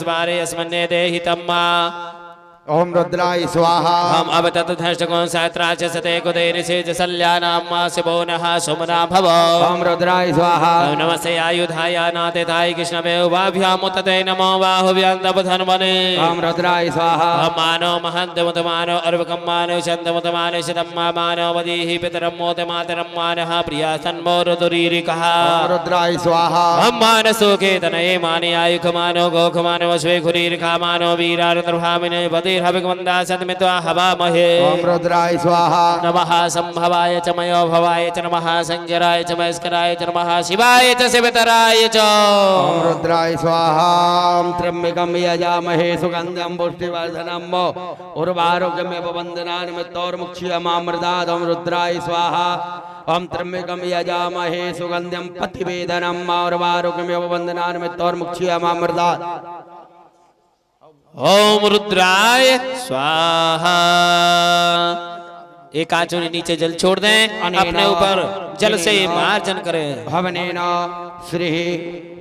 स्वारे अस्मन्ने देहि तम्मा ओम रुद्राय स्वाहा हम अब तत्धष्टकों सहस्राच सते कुदेरिषे सल्यानाम शिवो नः सुमना भव ओम रुद्राय स्वाहा ओम नमस्ते आयुधाय नातेताय कृष्णवे उभाभ्याम तते नमो बाहुव्यन्तपधन्वने ओम रुद्राय स्वाहा हम मानो महन्तमुतमानो अर्वकं मानो शन्तमुतमानो शतम्मा मानो वदीहि पितरं मोत मातरं मानः प्रिया सन्मोरुदुरीरिकः ओम रुद्राय स्वाहा हम मानसो केतनये माने आयुखमानो गोखमानो वश्वे खुरीरिखामानो वीरारुद्रभामिने वदे हविगमन्दा सन्मित्वा हवामहे ओम रुद्राय स्वाहा नमः संभवाय च मयो भवाय च नमः संजराय च मस्कराय च नमः शिवाय च शिवतराय च ओम रुद्राय स्वाहा त्र्यंबकं यजामहे सुगंधं पुष्टिवर्धनम् उर्वारोग्यमेव वन्दनानिमित्तोर्मुक्ष्यमामृतात् ओम रुद्राय स्वाहा ओम त्र्यंबकं यजामहे सुगंधं पतिवेदनम् उर्वारोग्यमेव वन्दनानिमित्तोर्मुक्ष्यमामृतात् ओम रुद्राय स्वाहा। एक आचुरी नीचे जल छोड़ दें, अपने ऊपर जल से मार्जन करें। हवनेन श्री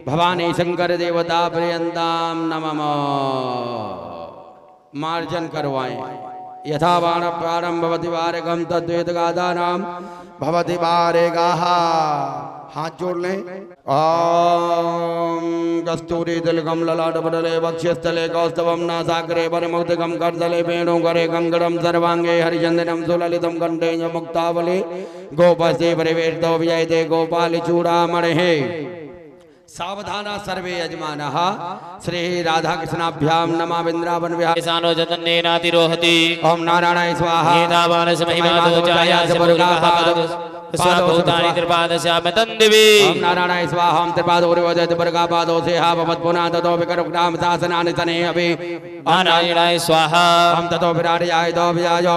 भवानी शंकर देवता पर्यंताम नमः मार्जन करवाएं। यथा बाण प्रारंभ भवति वारेगम तद्वेद गादानाम भवति वारेगाः। हाथ जोड़ लें। ओम कस्तूरी तिलकम ललाट पटले वक्षस्थले कौस्तवम नासाग्रे परिमुक्तकम करतले वेणु करे गंगरम सर्वांगे हरिचंदनम सुललितम कंठे मुक्तावले गोपस्ते परिवेष्टो विजयते गोपाल चूड़ामणिः। सावधाना सर्वे यजमानः श्री राधा कृष्णाभ्याम नमः वृंदावन विहार सानो जतन्नेनातिरोहति ओम नारायणाय स्वाहा एतावानस महिमादो जायास स्वाभूतानि त्रिपादस्याम तन्दिवि ओम नारायणाय स्वाहा ओम त्रिपादोरिवजति वर्गापादो से हा भवत् पुनः ततो विकरुग्राम शासनानि तने अभि नारायणाय स्वाहा ओम ततो विराजयाय दो विजयो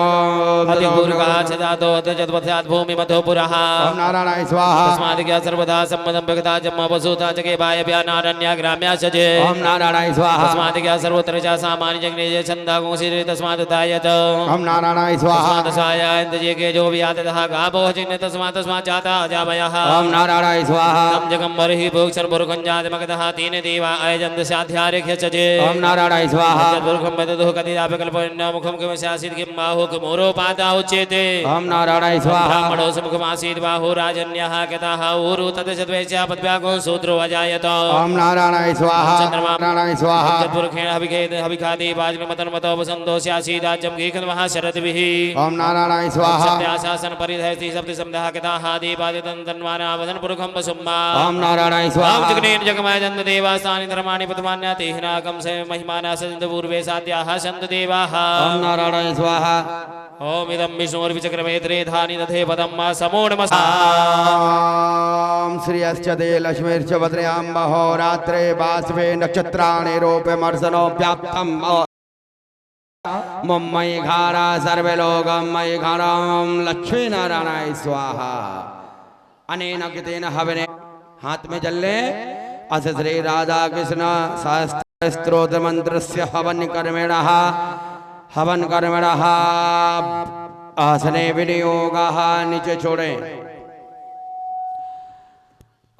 अतिपूर्वः सदातो तजद्वत्सात् भूमि मधो पुरः ओम नारायणाय स्वाहा तस्मादिक्या सर्वदा सम्मदं भगता जम्मा वसुता जगे बायभ्या नारण्या ग्राम्या सजे ओम नारायणाय स्वाहा तस्मादिक्या सर्वत्र च सामान्य जगने छन्दा गोसिरे तस्मात् तायत ओम नारायणाय स्वाहा तस्मात् इंद्रजे के जो व्यातः गावो जिन्ने तस्मात् जाता अजावयः ओम नारायणाय स्वाहा तम जगम्बरहि भोक्षर बुर्गंजादमगतः तीन देवा अयजन्त साध्यार्घ्य सजे ओम नारायणाय स्वाहा बुर्गं मददुः कदिदापकल्पन्न मुखं किं शासित किं बाहु किमोरोपाता उच्यते ओम नारायणाय स्वाहा ब्राह्मणो समुखमासीत् बाहु राजन्यः कतः ऊरु तदशद्वैस्या पद्व्यागो शूद्रो अजायत ओम नारायणाय स्वाहा नारायणाय स्वाहा पुरुषेण हविखेद हविखादि वाजनमतनमतो वसन्तो स्यासीदाज्यं गीखन्मः शरद्भिः ओम नारायणाय स्वाहा सत्याशासन परिधयति सप्त समदः कथाः दीपादितन्तन्वानावदन पुरुखं वसुम्मा ओम नारायणाय स्वाहा ओम जगनेन जगमय जन्त देवास्तानि धर्माणि पतमान्या तेहनाकं से महिमाना सन्त पूर्वे सात्याः सन्त देवाः ओम नारायणाय स्वाहा ओम इदं विष्णुर्विचक्रमेत्रे धानि दधे पदं मा समो नमः ओम श्री अश्चदे लक्ष्मीर्च भद्रयां महोरात्रे वासवे नक्षत्राणि रूपमर्शनो व्याप्तम् मयि घारा सर्वे लोकं मयि घारां लक्ष्मी नारायणाय स्वाहा। अनेन कृतेन हवने हाथ में जल ले अस श्री राधा कृष्ण शास्त्र स्तोत्र मंत्रस्य हवन कर्मणः आसने विनियोगः नीचे छोड़े।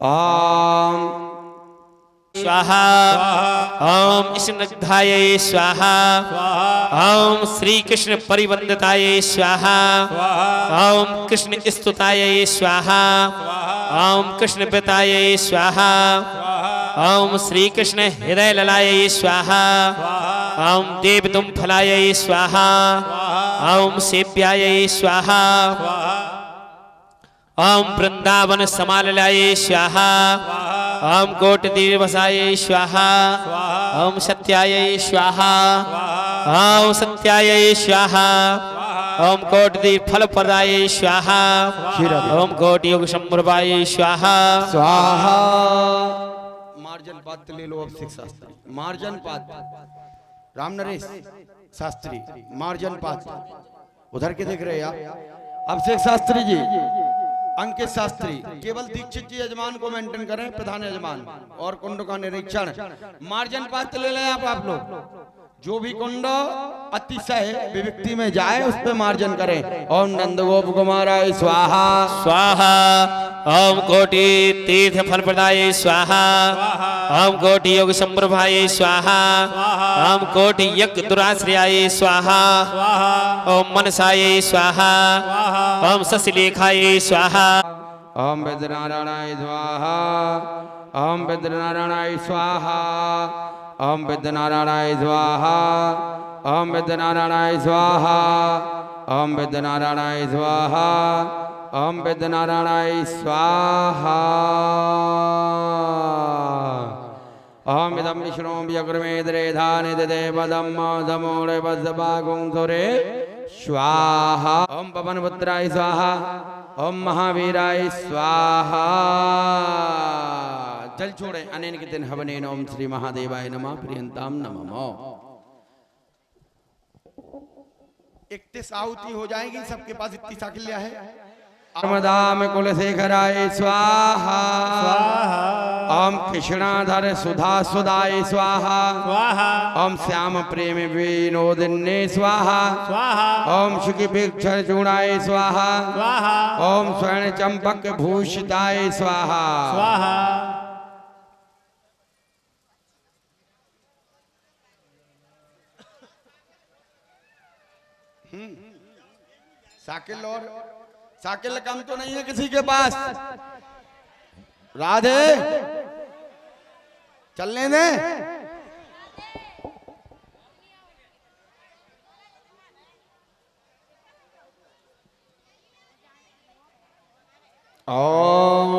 ओम स्वाहा ओम स्निग्धायै स्वाहा ओम श्री कृष्ण परिवंदितायै स्वाहा ओम कृष्ण स्तुतायै स्वाहा ओम कृष्ण पितायै स्वाहा ओम श्री कृष्ण हृदय ललायै स्वाहा ओम देवतुम फलायै स्वाहा ओम सेव्यायै स्वाहा ओम वृंदावन समालयायै स्वाहा ओम कोट दिवसायै स्वाहा ओम सत्यायै स्वाहा ओम सत्यायै स्वाहा ओम कोट दी फल प्रदायै स्वाहा ओम कोट योग संप्रभायै स्वाहा स्वाहा। मार्जन पात ले लो अब सिख शास्त्री मार्जन पात राम नरेश शास्त्री मार्जन पात उधर के देख रहे हैं आप। अब सिख शास्त्री जी अंकित शास्त्री केवल दीक्षित जी यजमान को मेंटेन करें प्रधान यजमान और कुंड का निरीक्षण मार्जन पात्र ले लें आप लोग जो भी कुंड अतिशय विविक्ति में जाए उस पे मार्जन करें। ओम नंदगोप कुमाराय स्वाहा स्वाहा। ओम कोटि तीर्थ फल प्रदाय स्वाहा। ओम कोटि योग संप्रभाय स्वाहा। ओम कोटि यज्ञ दुराश्रयाय स्वाहा। ओम मनसाय स्वाहा। ओम शशिलेखाय स्वाहा। ओम वेदनारायणाय स्वाहा। ओम वेदनारायणाय स्वाहा। ओम वेदनारायणाय स्वाहा। ओम वेदनारायणाय स्वाहा। ओम वेदनारायणाय स्वाहा। ओम वेदनारायणाय स्वाहा। ओम इदं विष्णु व्यग्रमेद्रेधानि देवदम् दमोरे वज्रभागुंसुरे स्वाहा। ओम पवनपुत्राय स्वाहा। ओम महावीराय स्वाहा। जल छोड़े अनेन के दिन हवनेन। ओम श्री महादेवाय नमः प्रियंताम नमः। 31 आहुति हो जाएगी। सबके पास इतनी साकिल्या है। नर्मदाम कुलशेखराय स्वाहा। ओम कृष्णाधर सुधा सुदाय स्वाहा। ओम श्याम प्रेम विनोदिन्ये स्वाहा। ओम शुकी भिक्षर चूड़ाय स्वाहा। ओम स्वर्ण चंपक भूषिताय स्वाहा। साकिल और साकिल कम तो नहीं है किसी के पास। राधे चलने दे। ओम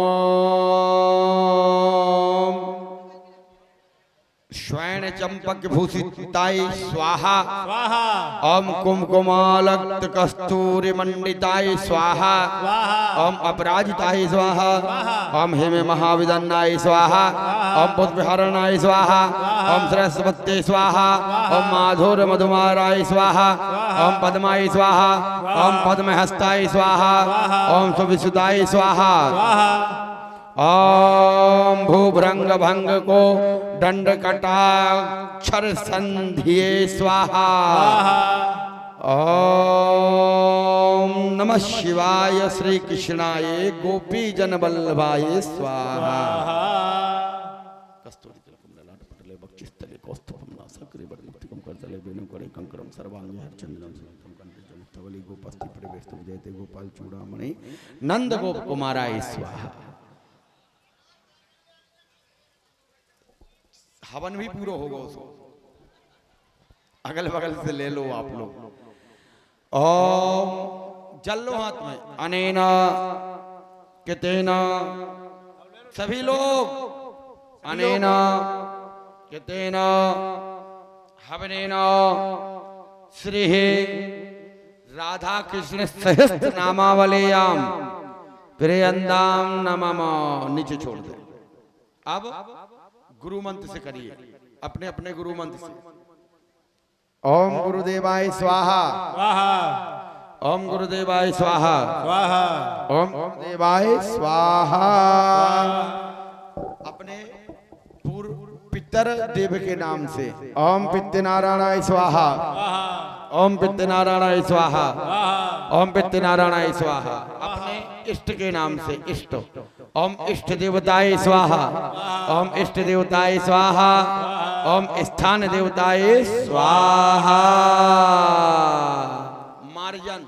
स्वर्ण चंपक भूषिताय स्वाहा। ओम कुमकुमालक्त कस्तूरी मंडिताय स्वाहा। ओम अपराजिताय स्वाहा। ओम हेमे महाविदन्नाय स्वाहा। ओम पुष्पहरणाय स्वाहा। ओम सरस्वती स्वाहा। ओम माधुर मधुमाराय स्वाहा। ओम पद्माय स्वाहा। ओम पद्महस्ताय स्वाहा। ओम सुविशुद्धाय स्वाहा। ओम भूभृंग भंग को दंड कटाक्षर संधिये स्वाहा। ओम नमः शिवाय श्री कृष्णाय गोपी जन वल्लभाय स्वाहा। कस्तूरी तिलकम ललाट पटले बक्षिस्तले कौस्तुभम नासाग्रे वर्धितकम करतले वेणुकरे कंकरम सर्वांगे हरचंदनम सुनतम कंठे जलस्थवली गोपस्ति परिवेष्टि जयते गोपाल चूड़ामणि नंद गोप कुमाराय स्वाहा। हवन भी पूरा होगा उसको। अगल बगल से ले लो आप लोग। ओम जल लो हाथ में। अनेना कितेना सभी लोग। अनेना कितेना हवनेना श्री राधा कृष्ण सहस्त्र नामावलेयाम प्रियंदाम नमः। नीचे छोड़ दे। अब गुरु मंत्र से करिए। अपने अपने गुरु मंत्र से। ओम गुरुदेवाय स्वाहा। ओम गुरुदेवाय स्वाहा। ओम गुरुदेवाय स्वाहा। अपने पूर्व पितर देव के नाम से। ओम पितृनारायणाय स्वाहा। ओम पितृनारायणाय स्वाहा। ओम पितृनारायणाय स्वाहा। अपने इष्ट के नाम से इष्ट। ओम इष्ट देवताय स्वाहा। ओम इष्ट देवताय स्वाहा। ओम स्थान देवताय स्वाहा। मार्जन।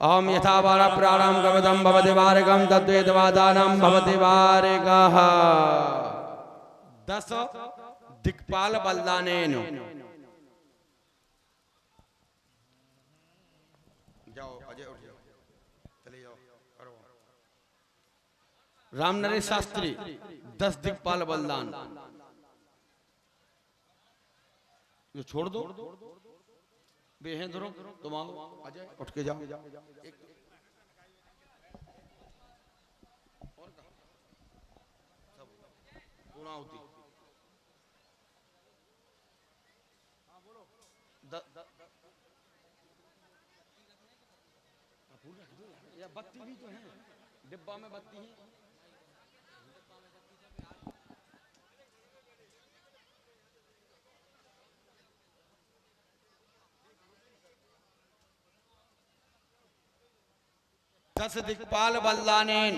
ओम यथा वारा प्राणाम गमदम भवति वारगम तद्वेद वादानम भवति वारगः। 10 दिक्पाल बलदानेन। जाओ अजय उठ जाओ। चले जाओ करो। राम नरेश शास्त्री 10 दिक्पाल बलदान। ये छोड़ दो। बेहेंद्रो तुम आओ। अजय उठ के जाओ। पूर्णाहुति। या बत्ती भी तो है डिब्बा में बत्ती है। 10 दिक्पाल बलदानेन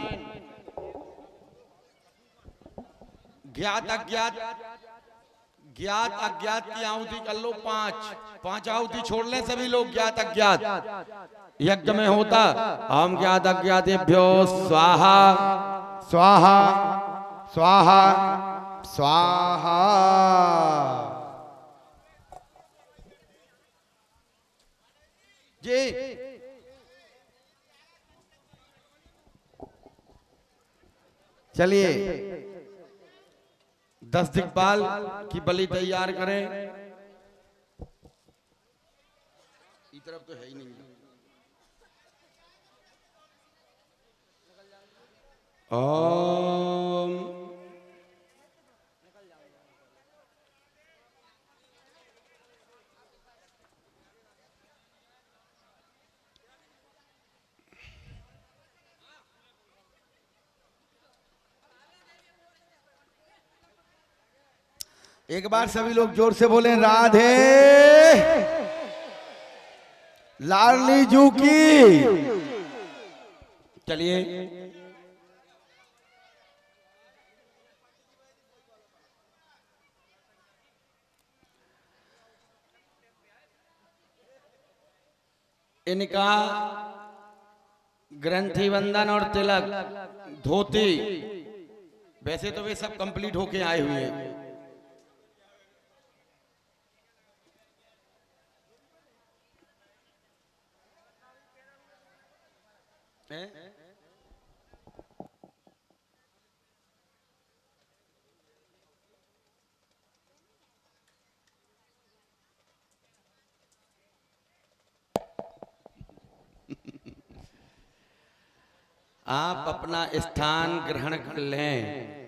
ज्ञात अज्ञात ज्ञात अज्ञात की आहुति कर लो 5 आहुति छोड़ लें सभी लोग ज्ञात अज्ञात यज्ञ में होता। हम ज्ञात अज्ञातेभ्यो स्वाहा स्वाहा स्वाहा स्वाहा। जी चलिए 10 दिक्पाल की बलि तैयार करें। इस तरफ तो है ही नहीं। ओम एक बार सभी लोग जोर से बोलें राधे लाडली जू की। चलिए इनका ग्रंथि बंधन और तिलक धोती वैसे तो वे सब कंप्लीट होके आए हुए हैं। आप अपना स्थान ग्रहण कर लें।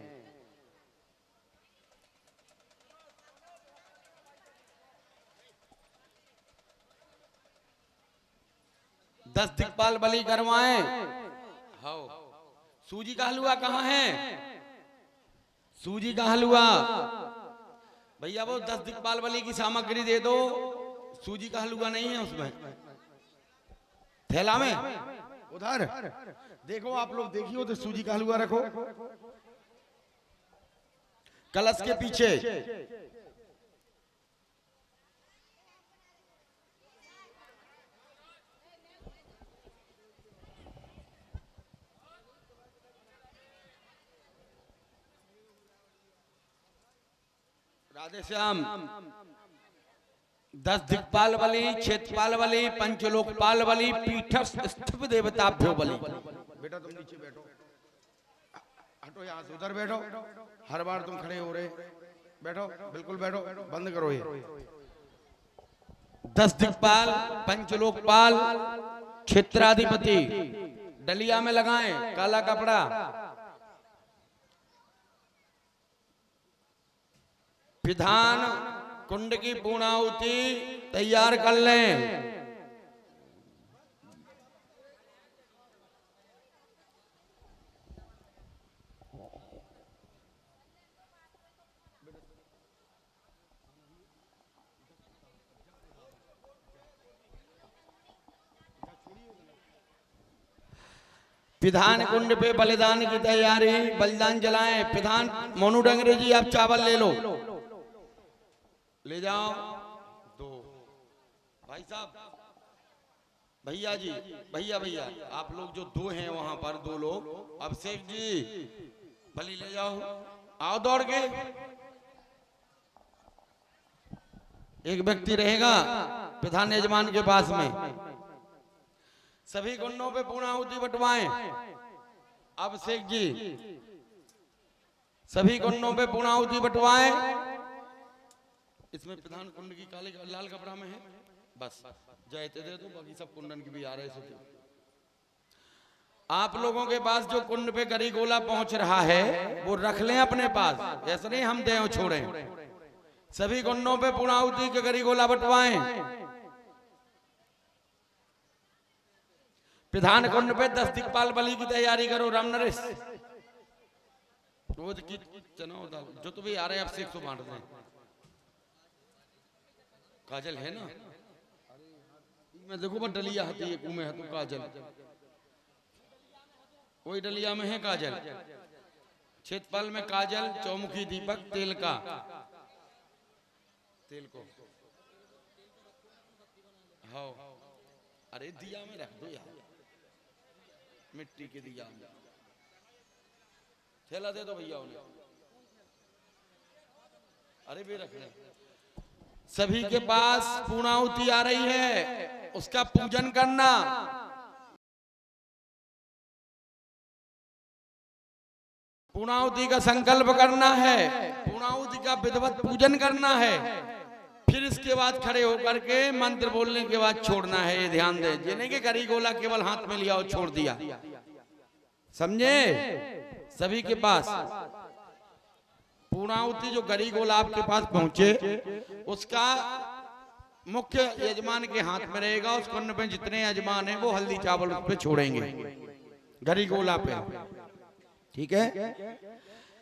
दस दिक्पाल बलि करवाएं। हाँ सूजी का हलवा कहाँ है? सूजी का हलवा भैया वो 10 दिक्पाल बलि की सामग्री दे दो। सूजी का हलवा नहीं है उसमें थैला में। उधर देखो आप लोग देखिए तो सूजी का हलवा रखो कलश के पीछे। राधे श्याम 10 दिक्पाल बलि, क्षेत्रपाल बलि, पंचलोकपाल बलि, पीठस्थ स्थित देवताभ्यो बलि। बेटा तुम नीचे बैठो, हटो यहाँ से, उधर बैठो। हर बार तुम खड़े हो रहे, बैठो बिल्कुल बैठो, बंद करो ये। 10 दिक्पाल, पंचलोकपाल, क्षेत्राधिपति डलिया में लगाएं काला कपड़ा। विधान कुंड की पूर्णाहुति तैयार कर लें। विधान कुंड पे बलिदान की तैयारी, बलिदान जलाएं। विधान मोनू डंगरे जी आप चावल ले लो, ले जाओ। 2 भाई साहब, भैया जी, भैया भैया आप लोग जो 2 हैं वहां पर 2 लोग, अभिषेक जी बलि ले जाओ, आओ दौड़ के। एक व्यक्ति रहेगा प्रधान यजमान के पास में। सभी कुंडों पे पूर्णाहुति बंटवाएं। अभिषेक जी सभी कुंडों पे पूर्णाहुति बंटवाएं। इसमें प्रधान कुंड की काले लाल कपड़ा में है, बस जयते दे दो, बाकी सब कुंडन की भी आ रहे हैं। आप लोगों के पास जो कुंड पे गरी गोला पहुंच रहा है वो रख लें अपने पास, ऐसा नहीं हम दें छोड़ें। सभी कुंडों पे पूर्णाहुति के गरी गोला बंटवाएं। प्रधान कुंड पे 10 दिक्पाल बलि की तैयारी करो। राम नरेश रोज की चना दाल जो तो भी आ रहे हैं, अब 100 बांट दें। काजल है ना, मैं देखो बस डलिया हती है कुमे है तो काजल वही डलिया में है काजल, क्षेत्रफल में काजल, चौमुखी दीपक, तेल का, तेल को हाँ, अरे दिया में रख दो यार, मिट्टी के दिया में, थैला दे दो भैया उन्हें, अरे भी रख ले। सभी के पास पूर्णाहुति आ रही है, उसका पूजन करना। पूर्णाहुति का संकल्प करना है, पूर्णाहुति का विधिवत पूजन करना है, फिर इसके बाद खड़े होकर के मंत्र बोलने के बाद छोड़ना है। ये ध्यान दे, जिन्हें के गरी गोला केवल हाथ में लिया और छोड़ दिया, समझे? सभी के पास पूर्णाहुति जो गरी गोला आपके पास पहुंचे, उसका मुख्य यजमान के हाथ में रहेगा। उस कुंड में जितने यजमान हैं वो हल्दी चावल उस पे छोड़ेंगे, गरी गोला पे, ठीक है?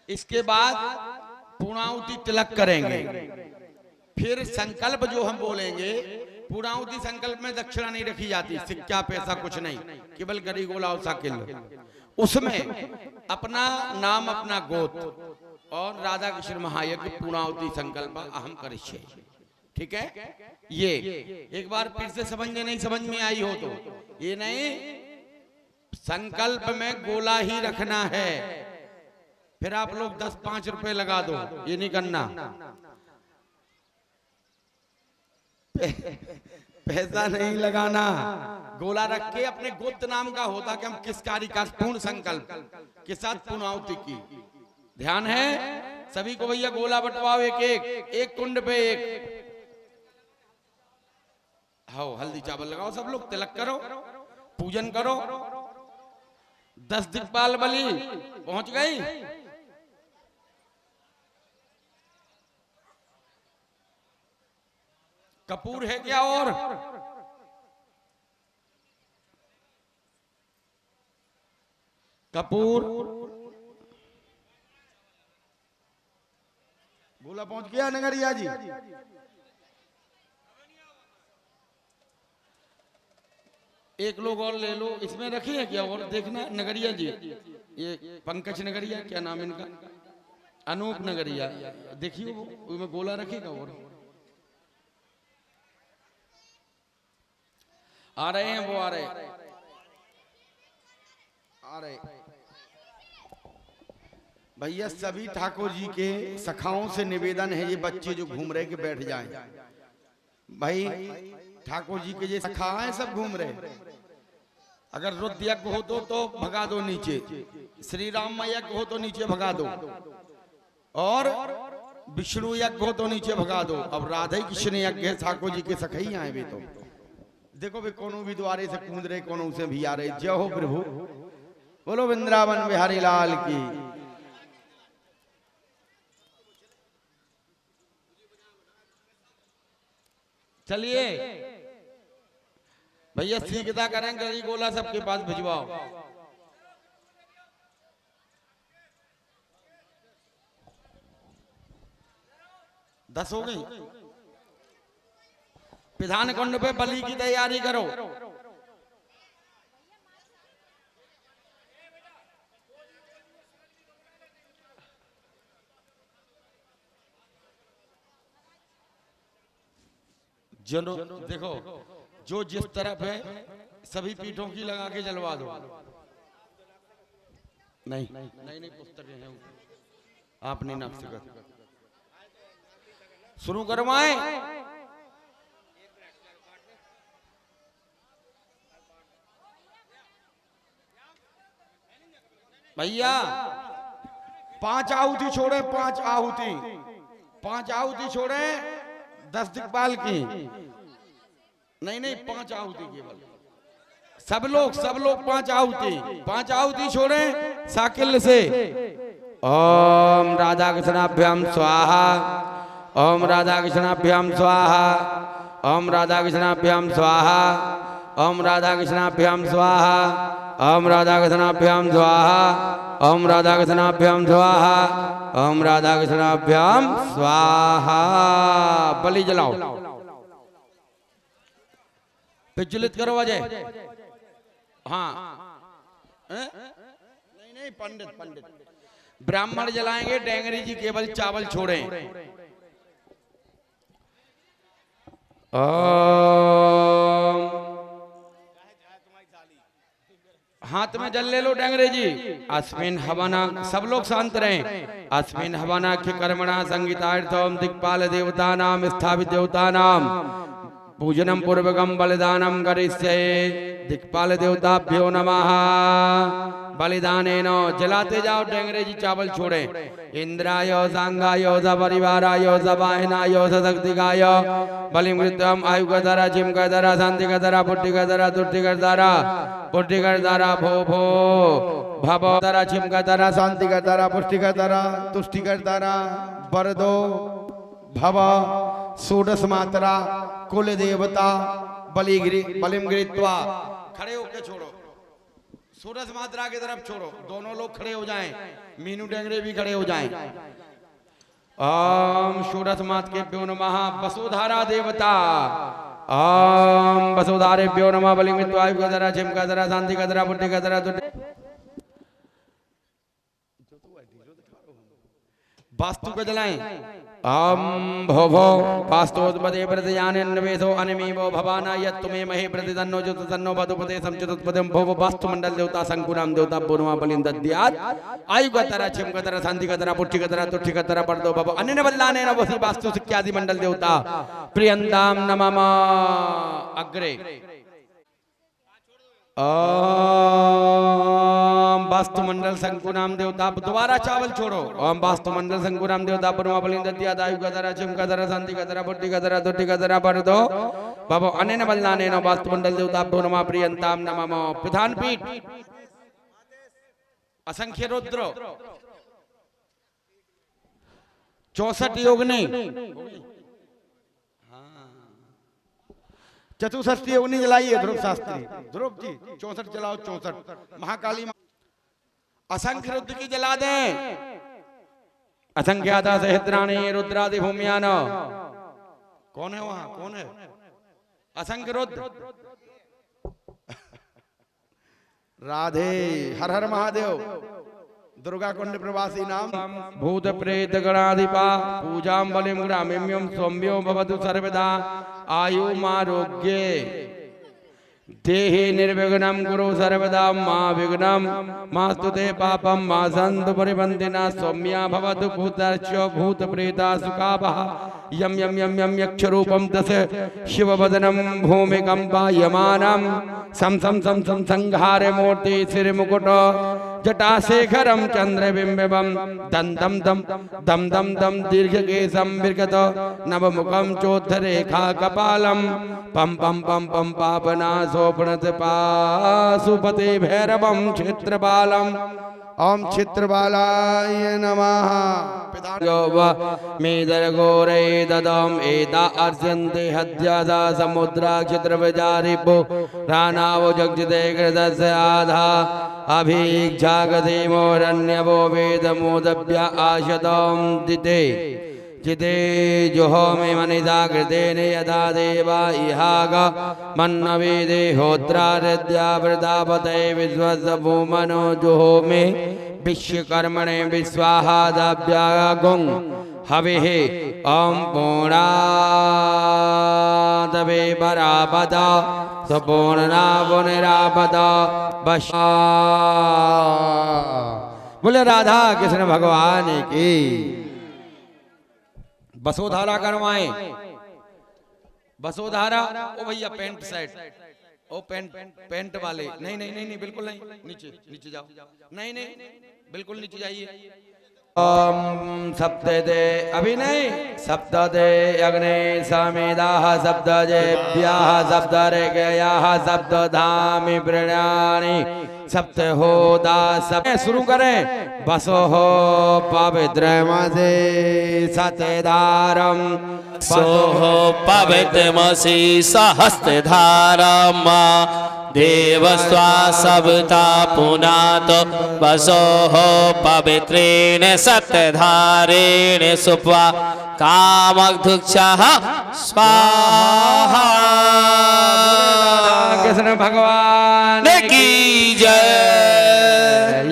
इसके बाद पूर्णाहुति तिलक करेंगे, फिर संकल्प जो हम बोलेंगे, पूर्णाहुति संकल्प में दक्षिणा नहीं रखी जाती, सिक्का पैसा कुछ नहीं, केवल गरी गोला और साकिल। उसमें अपना नाम, अपना गोत और राधा कृष्ण महायज्ञ पूर्णाहुति संकल्प अहम करिष्ये, ठीक है? ये एक बार फिर से समझने नहीं समझ में आई हो तो, ये नहीं, संकल्प में गोला ही रखना है। फिर आप लोग 10-5 रुपए लगा दो, ये नहीं करना। पैसा नहीं लगाना, गोला रख के अपने गोत्र नाम का होता कि हम किस कार्य का पूर्ण संकल्प के साथ पूर्णाहुति की। ध्यान है सभी को भैया, गोला बंटवाओ एक एक, एक कुंड पे एक। हाँ, हल्दी चावल लगाओ, सब लोग तिलक करो, पूजन करो। 10 दिक्पाल बलि पहुंच गई। कपूर है क्या? और कपूर गोला पहुंच गया नगरिया जी। एक लोग और ले लो, इसमें रखी है क्या? और देखना नगरिया जी, ये पंकज नगरिया, क्या नाम इनका, अनूप नगरिया, देखिए वो उसमें गोला रखेगा। और आ रहे हैं वो, आ रहे भैया। सभी ठाकुर जी के सखाओं से निवेदन है, ये बच्चे जो घूम रहे कि बैठ जाएं भाई। ठाकुर जी के ये सखा हैं, सब घूम रहे। अगर रुद्र यज्ञ हो तो भगा दो नीचे, श्री राम यज्ञ हो तो नीचे भगा दो, और विष्णु यज्ञ हो तो नीचे भगा दो। अब राधे कृष्ण यज्ञ है, ठाकुर जी के सखई आए भी। तो देखो भी, कोनो भी द्वारे से कूद रहे, कोनो से भी आ रहे। जय हो प्रभु, बोलो वृंदावन बिहारी लाल की। चलिए भैया, सीखता करें, गरी गोला सबके पास भिजवाओ। दस हो गई। विधान कुंड पे बलि की तैयारी करो। जनो देखो, जो जिस तरफ है सभी पीठों की लगा के जलवा दो। नहीं नहीं नहीं, पुस्तकें हैं आप नहीं नाप सकते। शुरू करवाएं। भैया 5 आहुति छोड़े, 5 आहुति, 5 आहुति छोड़े 10 दिक्पाल की। नहीं नहीं, 5 आहुति केवल। सब लोग 5 आहुति, 5 आहुति छोड़े साकिल से। ओम राधा कृष्णाभ्याम स्वाहा, ओम राधा कृष्णाभ्याम स्वाहा, ओम राधा कृष्णाभ्याम स्वाहा, ओम राधा कृष्णाभ्याम स्वाहा, ओम राधा कृष्णाभ्याम स्वाहा, ओम राधा कृष्णाभ्याम स्वाहा, ओम राधा कृष्णाभ्याम स्वाहा। बलि जलाओ, प्रज्वलित करो अजय। हाँ नहीं पंडित पंडित ब्राह्मण जलाएंगे, डेंगरी जी केवल चावल छोड़ें। हाथ में जल ले लो डेंगरे जी। अस्मिन हवना, सब लोग शांत रहें। अस्मिन हवना के कर्मणा संगीतार्थम दिक्पाल देवता नाम स्थापित देवता नाम पूजनम पूर्वकम बलिदानम करिष्ये। दिक्पाल देवताभ्यो नमः। बलिदानेन जलाते जाओ डेंगरे जी, चावल छोड़े। इंद्राय सांगाय सपरिवाराय सवाहिनाय सशक्तिकाय बलिम कृतम आयुगधरा चिमकधरा शांतिकधरा पुट्टिकधरा तुष्टिकधरा पुष्टिकधरा भो भो भवधरा चिमकधरा शांतिकधरा पुष्टिकधरा तुष्टिकधरा वरदो भव षोडश मात्रा कुल देवता बलिम गृहीत्वा। खड़े होके छोड़ो, षोडश मात्रा की तरफ छोड़ो। दोनों लोग खड़े हो जाएं, मीनू डेंगरे भी खड़े हो जाएं। ओम षोडश मात्रेभ्यो नमः। वसुधारा देवता ओम वसुधारेभ्यो नमः। बलिम गृहीत्वा आयुगधरा चिमकधरा शांतिकधरा पुट्टिकधरा वास्तु को जलाएं। ओम भो भो वास्तोत्पदे प्रतिजानेन्वेषो अनिमीवो भवाना यत्तुमे महे प्रतिदन्नो जुतन्नो वधुपते समचतुत्पदं भो भो वास्तु मंडल देवता शंकुराम देवता बोरमा बलिं दद्यात् आयुगतरा चिमकतरा शांतिकतरा पुष्टिकतरा तुष्टिकतरा परदो भव अन्यन बल्लानेन वसी वास्तु सिक्ख्यादि मंडल देवता प्रियंताम नमः। अग्रे ओम वास्तु मंडल शंकुनाम देवता। दोबारा चावल छोड़ो। ओम वास्तु मंडल शंकुनाम देवता पुरमा बलिं दद्यात् आयुगतरा चिमकतरा शांतिकतरा पुष्टिकतरा तुष्टिकतरा परदो भव अन्यन बल्लानेन वास्तु मंडल देवता नमः। प्रियंताम नमः। प्रधान पीठ असंख्य रुद्र 64 योगिनी, चतुष्षष्टि योगिनी जलाइए। ध्रुव शास्त्री, ध्रुव जी 64 जलाओ, 64। महाकाली असंख्य रुद्र की जला दें। असंख्याता सहस्राणि रुद्रादि भूम्यान। कौन है वहां, कौन है? असंख्य रुद्र। राधे हर हर महादेव। दुर्गा कुंड प्रवासी नाम भूत प्रेत गणाधिपा पूजां बलिं ग्राम्यं सौम्यो भवतु सर्वदा आयुमारोग्ये देहि निर्विघ्नं कुरु सर्वदा मा विघ्नं मास्तु ते पापं मा सन्तु परिबन्धिना सौम्या भवतु भूतर्ष्यो भूतप्रेता सुखावः यं यं यं यं यक्षरूपं तस्य शिववदनं भूमिकम्पायमानं सं सं सं सं संहारे मूर्ति श्रीमुकुट जटाशेखरं चन्द्रबिम्बं दं दं दं दं दं दं दीर्घकेशं विर्गत नवमुखं चोद्धरेखा कपालं पं पं पं पं पापनाशो प्रणतपाशुपते भैरवं क्षेत्रपालम् ओम क्षेत्रपालाय नमः। मेदरगोरे ददम एता अर्जन्ते हद्यासा समुद्रा क्षेत्रविचारिपो रानावो जगजिते कृतस्य आधा अभिजागतिमोरण्यवो वेदमोदभ्य आशतं दिते चिते जुहोमि मनिषा कृतेन यदा देवा इहाग मन्नवेदे होत्रारद्या वृदापते विश्वस्य भूमनो जुहोमि विश्वकर्मणे विश्वाहादाभ्यागुं हविः ॐ पूर्णादवे परापद सपूर्णा पुनरापद बशा। बोले राधा कृष्ण भगवान की। बसोधारा करवाएं। बसोधारा ओ भैया पेंट सेट, ओ पेंट वाले नहीं नहीं नहीं नहीं बिल्कुल नहीं, नीचे नीचे जाओ। नहीं नहीं बिल्कुल नीचे जाइए। ओम सप्तदे अभी नहीं सप्तदे अग्ने समेदाः सप्तजेभ्यः सप्तरेगयाः सप्तधामि प्रणानि सप्तहोदा सब शुरू करें। बसो हो पवित्रमसि सतधारम सोहो पवित्रमसि सहस्त्रधारम देवस्वा सविता पुनातो वसोः पवित्रेण सत्यधारेण सुप्वा कामधुक्षः स्वाहा। कृष्ण भगवान की जय।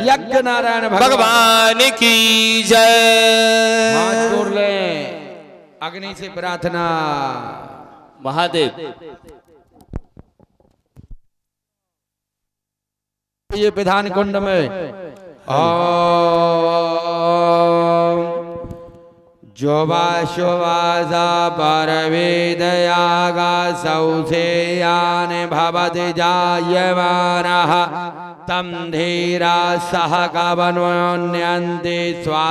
यज्ञ सत्यनारायण भगवान की जय। हाथ जोड़ ले, अग्नि से प्रार्थना। महादेव ये विधान कुंड में जोबा शोभाजा पर वेदयागा सौसेयान भवति जायमानः तम धीरा सह कवन्यन्ति स्वा।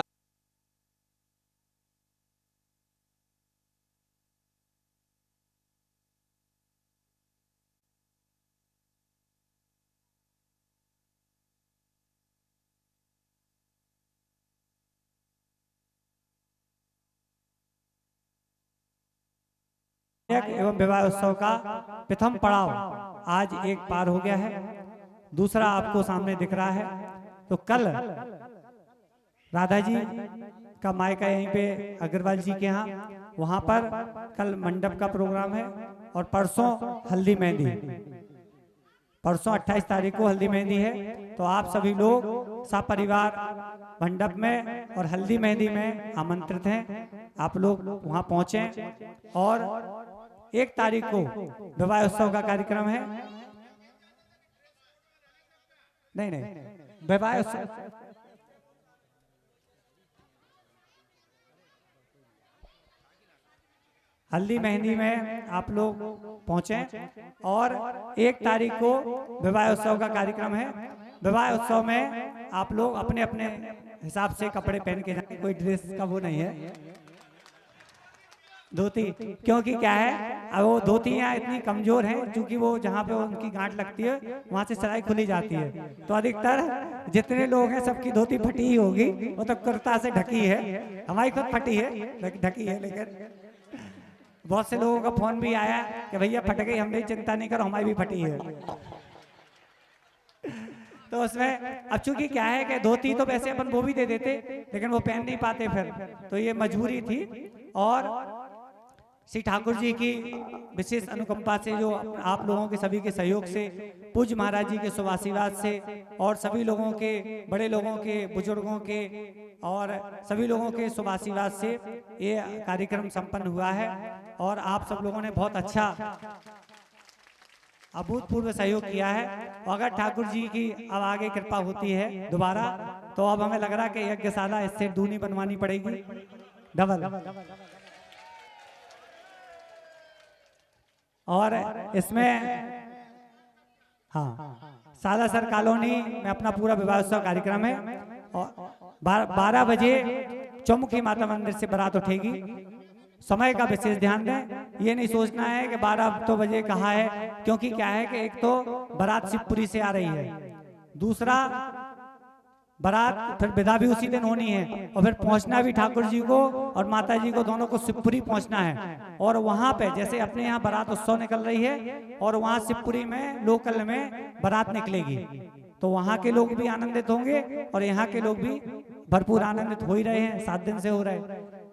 एवं विवाह उत्सव का प्रथम पड़ाव आज एक पार हो गया है, दूसरा आपको सामने दिख रहा है। तो कल राधा जी का मायका यहीं पे अग्रवाल जी के यहाँ, वहां पर कल मंडप का प्रोग्राम है और परसों हल्दी मेहंदी, परसों 28 तारीख को हल्दी मेहंदी है। तो आप सभी लोग सपरिवार मंडप में और हल्दी मेहंदी में आमंत्रित हैं। आप लोग वहां पहुंचे और 1 तारीख को विवाह उत्सव का कार्यक्रम है। नहीं, विवाह उत्सव हल्दी मेहंदी में आप लोग पहुंचे और 1 तारीख को विवाह उत्सव का कार्यक्रम है। विवाह उत्सव में आप लोग अपने अपने हिसाब से कपड़े पहन के जाएं, कोई ड्रेस का वो नहीं है, धोती। क्योंकि क्या है, अब वो धोतियाँ इतनी कमजोर हैं, क्योंकि वो जहाँ पे उनकी गांठ लगती है वहां से सिलाई खुली जाती है। तो अधिकतर जितने लोग हैं सबकी धोती फटी ही होगी, वो तो कुर्ता से ढकी है, हमारी खुद फटी है ढकी है। लेकिन बहुत से लोगों का फोन भी आया कि भैया फट गई, हमने चिंता नहीं करो हमारी भी फटी है। तो उसमें अब चूंकि क्या है कि धोती तो वैसे अपन वो भी दे देते, लेकिन वो पहन नहीं पाते फिर, तो ये मजबूरी थी। और श्री ठाकुर जी की विशेष अनुकंपा से, जो आप लोगों के सभी के सहयोग से, पूज्य महाराज जी के शुभ आशीर्वाद से और सभी लोगों के, बड़े लोगों के, बुजुर्गों के और सभी लोगों के शुभ आशीर्वाद से ये कार्यक्रम संपन्न हुआ है। और आप सब लोगों ने बहुत अच्छा अभूतपूर्व सहयोग किया है। और अगर ठाकुर जी की अब आगे कृपा होती है दोबारा, तो अब हमें लग रहा है कि यज्ञशाला इससे दूनी बनवानी पड़ेगी, डबल। और इसमें हाँ, सालासर कॉलोनी में अपना पूरा विवाह उत्सव कार्यक्रम है और 12 बजे चौमुखी माता मंदिर से बारात उठेगी। समय का विशेष ध्यान दें, ये नहीं सोचना है कि 12 तो बजे कहा है, क्योंकि क्या है कि एक तो बारात शिवपुरी से आ रही है, दूसरा बारात फिर विदा भी उसी दिन होनी है और फिर पहुंचना भी ठाकुर जी को और माता जी को दोनों को शिवपुरी पहुंचना है। और वहां पे जैसे अपने यहाँ बारात उत्सव निकल रही है और वहां शिवपुरी में लोकल में बारात निकलेगी, तो वहां के लोग भी आनंदित होंगे और यहाँ के लोग भी भरपूर आनंदित हो ही रहे हैं, 7 दिन से हो रहे हैं।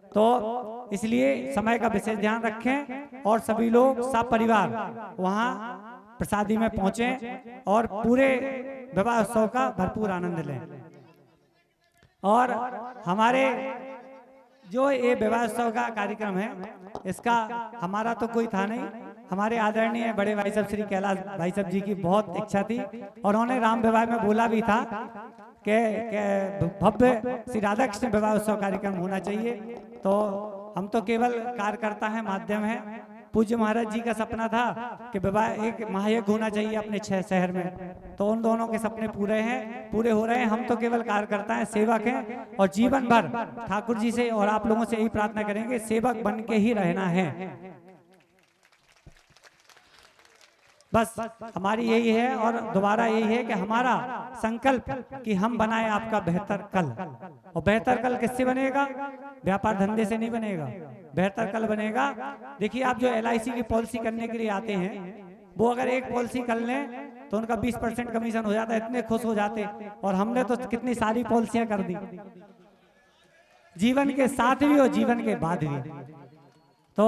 तो इसलिए समय का विशेष ध्यान रखें और सभी लोग सब परिवार वहां प्रसादी में पहुंचे और पूरे विवाह उत्सव का भरपूर आनंद लें। और हमारे जो ये विवाह उत्सव का कार्यक्रम है, इसका हमारा तो कोई था नहीं, हमारे आदरणीय बड़े भाई साहब श्री कैलाश भाई साहब जी की बहुत इच्छा थी और उन्होंने राम विवाह में बोला भी था कि भव्य श्री राधा कृष्ण विवाह उत्सव कार्यक्रम होना चाहिए। तो हम तो केवल कार्यकर्ता हैं, माध्यम है। पूज्य महाराज जी का सपना था कि विवाह एक महायज्ञ होना चाहिए अपने 6 शहर में, तो उन दोनों के सपने पूरे हो रहे हैं। हम तो केवल कार्यकर्ता हैं, सेवक हैं और जीवन भर ठाकुर जी से और आप लोगों से यही प्रार्थना करेंगे, सेवक बन के ही रहना है। बस हमारी यही है और दोबारा यही है कि हमारा संकल्प कि हम बनाए आपका बेहतर कल। और बेहतर कल किससे बनेगा? व्यापार धंधे से नहीं बनेगा, बेहतर कल बनेगा। देखिए, आप जो LIC की पॉलिसी करने के लिए आते हैं, वो अगर एक पॉलिसी कर लें तो उनका 20% कमीशन हो जाता है, इतने खुश हो जाते। और हमने तो कितनी सारी पॉलिसियां कर दी, जीवन के साथ भी और जीवन के बाद भी। तो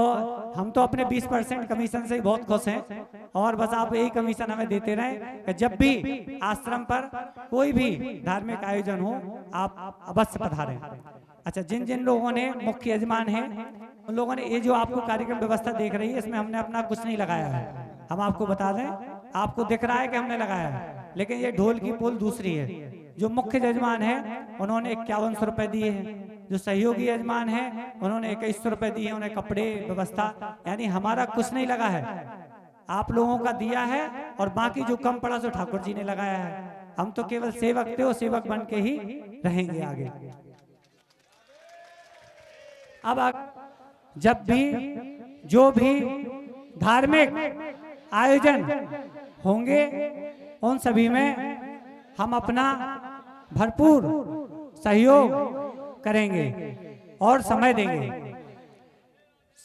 हम तो अपने 20% कमीशन से ही बहुत खुश हैं, और बस आप यही कमीशन हमें देते रहें कि जब भी आश्रम पर कोई भी धार्मिक आयोजन हो आप अवश्य पधारें। अच्छा, जिन जिन लोगों ने मुख्य यजमान हैं उन लोगों ने ये जो आपको कार्यक्रम व्यवस्था देख रही है इसमें हमने अपना कुछ नहीं लगाया है। हम आपको बता दें, आपको दिख रहा है कि हमने लगाया है, लेकिन ये ढोल की पोल दूसरी है। जो मुख्य यजमान है उन्होंने 5100 रुपए दिए हैं, जो सहयोगी यजमान है उन्होंने 2100 रुपए दिए, उन्हें कपड़े व्यवस्था, यानी हमारा कुछ नहीं लगा है, आप लोगों का दिया है, और बाकी जो कम पड़ा सो ठाकुर जी ने लगाया है। हम तो केवल सेवक थे और सेवक बन के ही रहेंगे आगे। अब जब भी जो भी धार्मिक आयोजन होंगे उन सभी में हम अपना भरपूर सहयोग करेंगे और समय देंगे।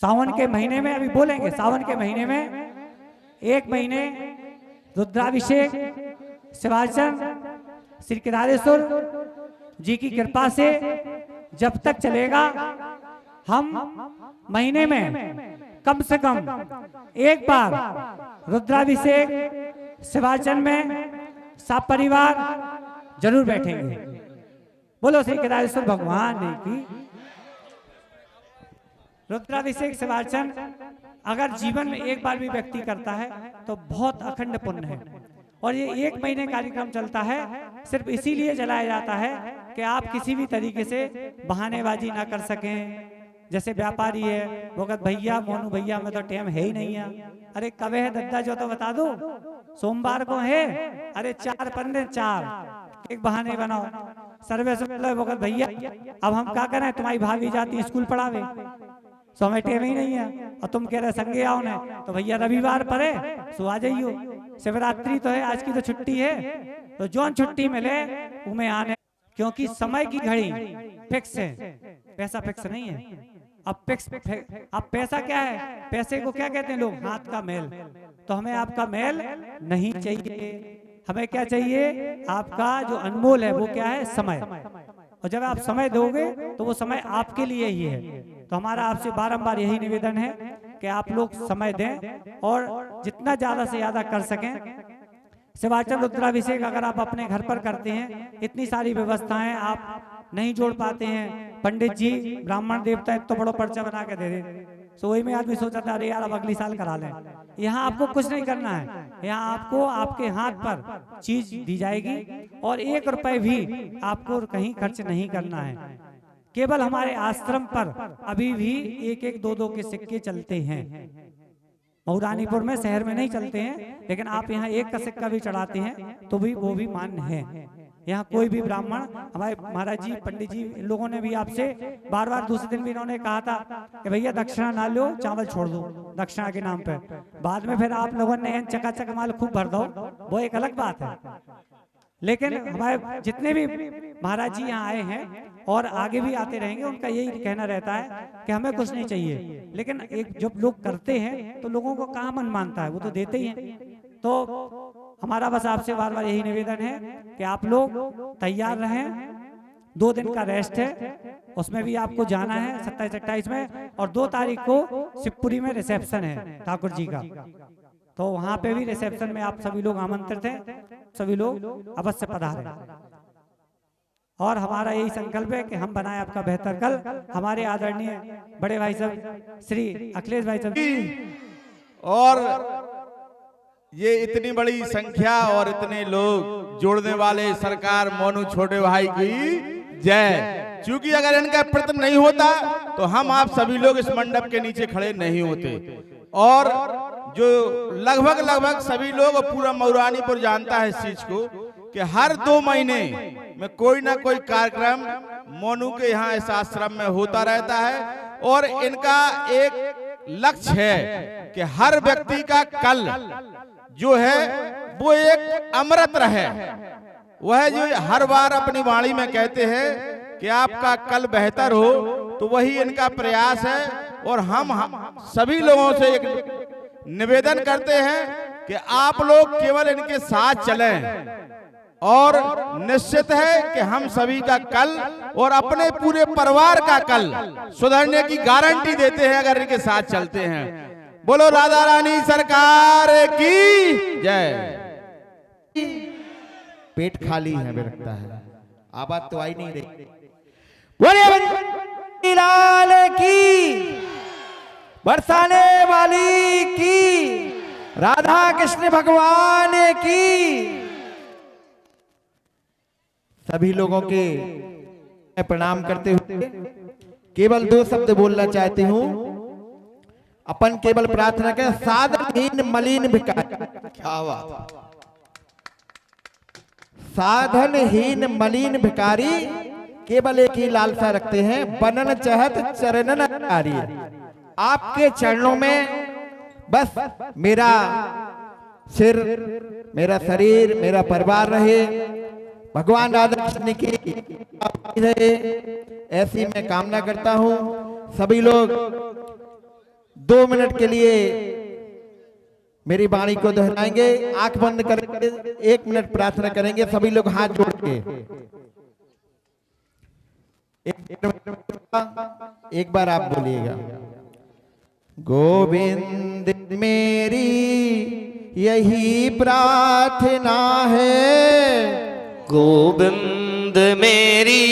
सावन के महीने में अभी बोलेंगे, सावन के महीने में 1 महीने रुद्राभिषेक शिवार्चन श्री केदारेश्वर जी की कृपा से जब तक चलेगा, हम महीने में कम से कम 1 बार रुद्राभिषेक शिवार्चन में सब परिवार जरूर बैठेंगे। बोलो श्री केदारेश्वर भगवान की। रुद्राभिषेक शिवार्चन अगर जीवन में 1 बार भी व्यक्ति करता है तो बहुत अखंड पुण्य है, और ये 1 महीने कार्यक्रम चलता है, सिर्फ इसीलिए चलाया जाता है कि आप किसी भी तरीके से बहानेबाजी ना कर सकें। जैसे व्यापारी है वो कहते भैया मोनू भैया में तो टाइम है ही नहीं है, अरे कब है दद्दा जो तो बता दो, सोमवार को है, अरे 4 पंद्रह 4 एक बहाने बनाओ। सर्वे से वो कहते भैया अब हम क्या करें, तुम्हारी भाभी जाती है स्कूल पढ़ावे, सो हमें टाइम ही नहीं है, और तुम कह रहे संगे आओ ना, तो भैया रविवार पर है सो आ जाइयो, शिवरात्रि तो है, आज की तो छुट्टी है, तो जौन छुट्टी मिले उमें आने, क्योंकि समय की घड़ी फिक्स है, पैसा फिक्स नहीं है। अब पैसा क्या है, पैसे को क्या कहते हैं लोग, हाथ का मैल, तो हमें आपका मैल नहीं चाहिए, हमें क्या चाहिए, आपका जो अनमोल है वो क्या है, समय। और जब आप समय दोगे तो वो समय आपके लिए ही है। तो हमारा आपसे बारंबार यही निवेदन है कि आप लोग समय दें और जितना ज्यादा से ज्यादा कर सकें। शिवार्चन रुद्राभिषेक अगर आप अपने घर पर करते हैं, इतनी सारी व्यवस्थाएं आप नहीं जोड़ पाते हैं, पंडित जी ब्राह्मण देवता तो बड़ा पर्चा बना के दे दे, तो वही में आदमी सोचा था अरे यार अब अगली साल करा लें। यहाँ आपको कुछ नहीं करना है, यहाँ आपको आपके हाथ पर चीज दी जाएगी और 1 रुपए भी आपको कहीं खर्च नहीं करना है। केवल हमारे आश्रम पर अभी भी 1-1, 2-2 के सिक्के चलते हैं। मऊरानीपुर में शहर में नहीं चलते हैं, लेकिन आप यहाँ 1 का सिक्का भी चढ़ाते हैं तो भी वो भी मान्य है। यहाँ कोई भी ब्राह्मण, हमारे महाराज जी पंडित जी इन लोगों ने भी आपसे बार-बार दूसरे दिन भी इन्होंने कहा था कि भैया दक्षिणा ना लो, चावल छोड़ दो दक्षिणा के नाम पे। बाद में फिर आप लोगों ने चकाचक माल खूब भर दो, वो एक अलग बात है। लेकिन हमारे जितने भी महाराज जी यहाँ आए हैं और आगे भी आते रहेंगे, उनका यही कहना रहता है कि हमें कुछ नहीं चाहिए, लेकिन एक जब लोग करते हैं तो लोगों को कहाँ मन मानता है, वो तो देते ही हैं। तो हमारा बस आपसे बार बार यही निवेदन है कि आप लोग तैयार रहें। 2 दिन का रेस्ट है, उसमें भी आपको जाना है 27-28 में, और 2 तारीख को शिवपुरी में रिसेप्शन है ठाकुर जी का, तो वहां पे भी रिसेप्शन में आप सभी लोग आमंत्रित हैं, सभी लोग अवश्य पधारें। और हमारा यही संकल्प है कि हम बनाए आपका बेहतर कल। हमारे आदरणीय बड़े भाई साहब श्री अखिलेश भाई साहब, और ये इतनी बड़ी संख्या और इतने लोग जोड़ने वाले सरकार मोनू छोटे भाई की जय। क्योंकि अगर इनका प्रयत्न नहीं होता तो हम आप सभी लोग इस मंडप के नीचे खड़े नहीं होते। और जो लगभग सभी लोग, पूरा मऊरानीपुर जानता है इस चीज को कि हर 2 महीने में कोई ना कोई कार्यक्रम मोनू के यहाँ इस आश्रम में होता रहता है। और इनका एक लक्ष्य है कि हर व्यक्ति का कल जो है वो एक अमृत रहे। वह जो हर बार अपनी वाणी में कहते हैं कि आपका कल बेहतर हो, तो वही इनका प्रयास है। और हम सभी लोगों से एक निवेदन करते हैं कि आप लोग केवल इनके साथ चलें, और निश्चित है कि हम सभी का कल और अपने पूरे परिवार का कल सुधरने की गारंटी देते हैं अगर इनके साथ चलते हैं। बोलो राधा रानी सरकार की जय। पेट खाली है हमें लगता है, आवाज तो आई नहीं रही। बोले लाल की, बरसाने वाली की, राधा कृष्ण भगवान की। सभी लोगों के मैं प्रणाम करते हुए केवल 2 शब्द बोलना चाहती हूँ। अपन केवल प्रार्थना करें, साधनहीन मलिन भिखारी। क्या बात, साधनहीन मलिन भिखारी केवल एक ही लालसा रखते हैं, बनन चाहत चरणन आरी। आपके चरणों में बस मेरा सिर, मेरा शरीर, मेरा परिवार रहे, भगवान राधा कृष्ण की रहे, ऐसी मैं कामना करता हूं। सभी लोग 2 मिनट के लिए मेरी वाणी को दोहराएंगे, आंख बंद करके 1 मिनट प्रार्थना करेंगे सभी लोग हाथ जोड़ के। एक बार आप बोलिएगा, गोविंद मेरी यही प्रार्थना है, गोविंद मेरी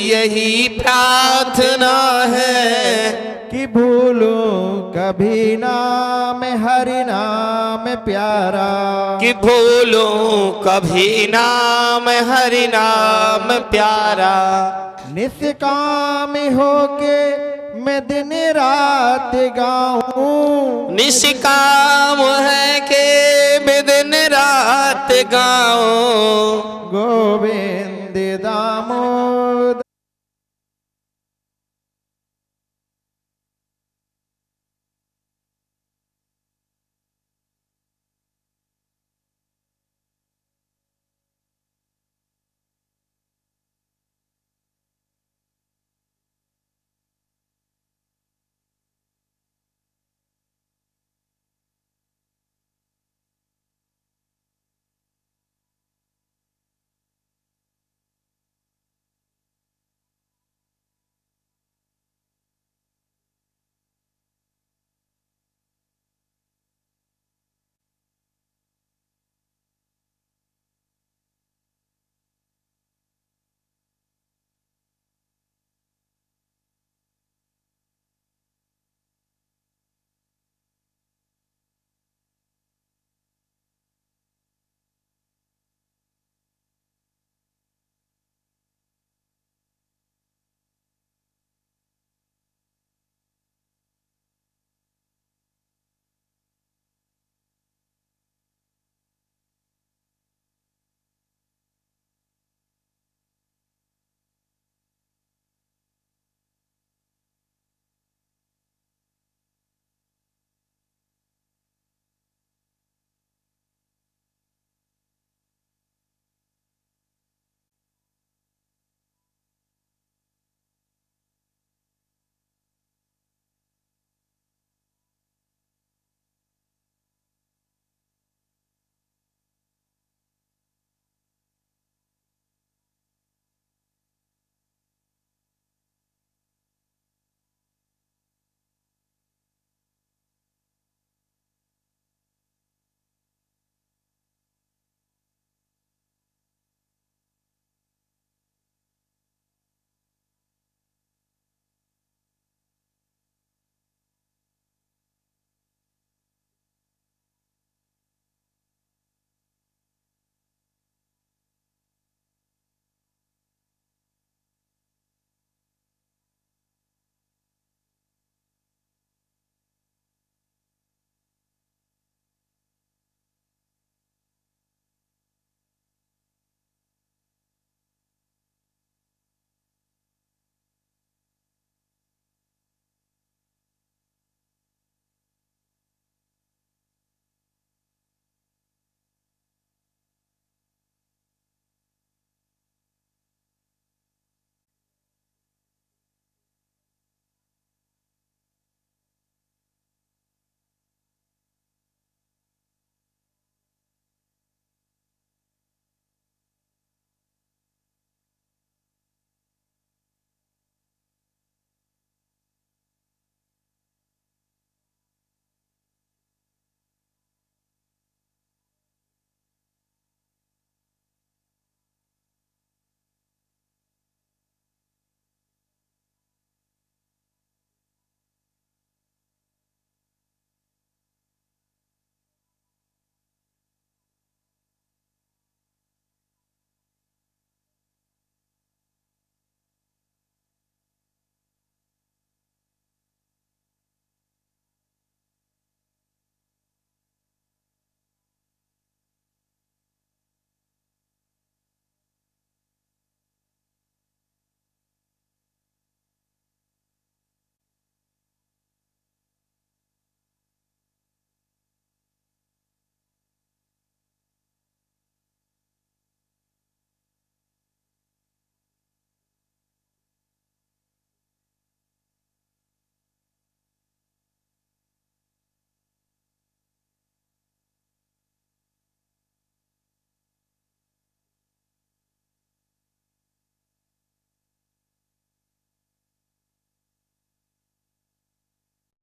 यही प्रार्थना है, कि भूलूं कभी नाम हरि नाम प्यारा, कि भूलूं कभी नाम हरि नाम प्यारा। निष्काम होके मैं दिन रात गाऊं, निष्काम है के मैं दिन रात गाऊं, गोविंद दामोदर।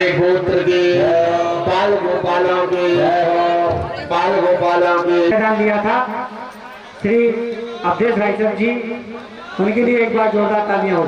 गोत्र के बाल गोपालों के डाल दिया था श्री अवधेश भाई साहब जी, उनके लिए एक बार जोरदार तालियां हो।